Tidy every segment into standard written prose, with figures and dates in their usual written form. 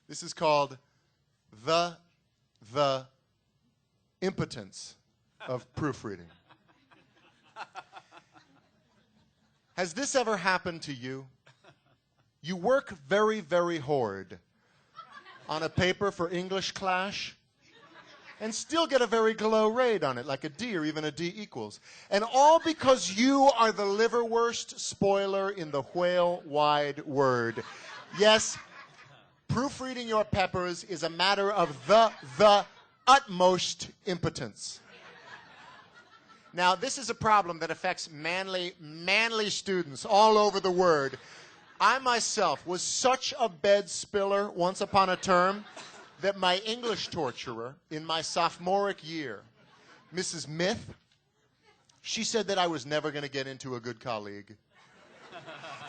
This is called the impotence of proofreading. Has this ever happened to you? You work very, very hard on a paper for English class and still get a very low rate on it, like a D or even a D equals. And all because you are the liverwurst spoiler in the whale wide word. Yes, proofreading your peppers is a matter of the utmost impotence. Now, this is a problem that affects manly students all over the world. I myself was such a bed spiller once upon a term that my English torturer in my sophomoric year, Mrs. Myth, she said that I was never going to get into a good colleague.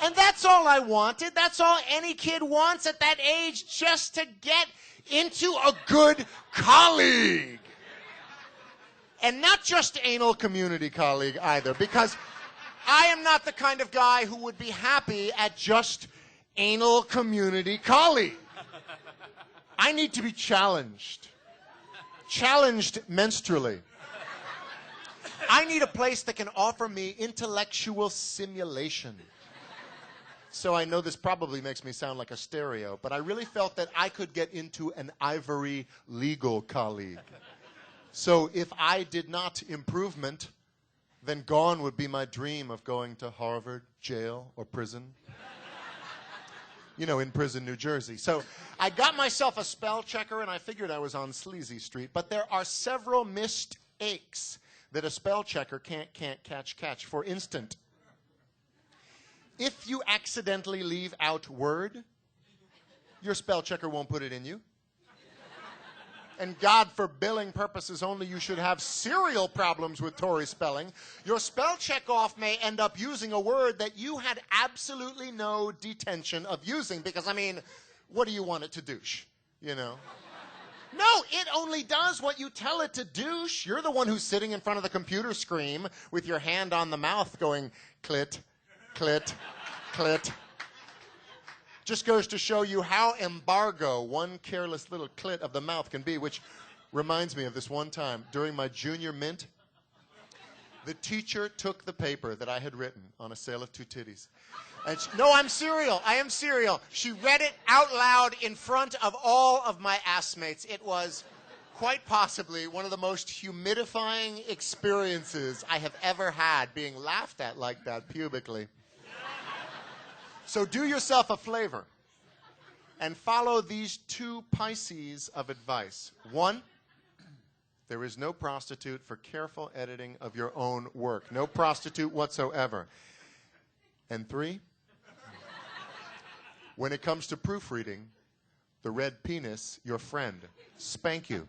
And that's all I wanted. That's all any kid wants at that age, just to get into a good colleague. And not just anal community colleague either, because I am not the kind of guy who would be happy at just anal community colleague. I need to be challenged. Challenged menstrually. I need a place that can offer me intellectual simulation. So I know this probably makes me sound like a stereo, but I really felt that I could get into an ivory legal colleague. So if I did not improvement, then gone would be my dream of going to Harvard, jail, or prison. You know, in prison, New Jersey. So I got myself a spell checker, and I figured I was on Sleazy Street. But there are several mistakes that a spell checker can't catch. For instance, if you accidentally leave out word, your spell checker won't put it in you. And God, for billing purposes only, you should have serial problems with Tory spelling. Your spell check-off may end up using a word that you had absolutely no detention of using, because, I mean, what do you want it to douche, you know? No, it only does what you tell it to douche. You're the one who's sitting in front of the computer screen with your hand on the mouth going, clit, clit, clit. Just goes to show you how embargo one careless little clit of the mouth can be, which reminds me of this one time. During my junior mint, the teacher took the paper that I had written on a sale of two titties. And no, I'm serial. I am serial. She read it out loud in front of all of my assmates. It was quite possibly one of the most humidifying experiences I have ever had, being laughed at like that pubically. So do yourself a flavor and follow these two Pisces of advice. 1, there is no prostitute for careful editing of your own work. No prostitute whatsoever. And 3, when it comes to proofreading, the red penis, your friend. Spank you.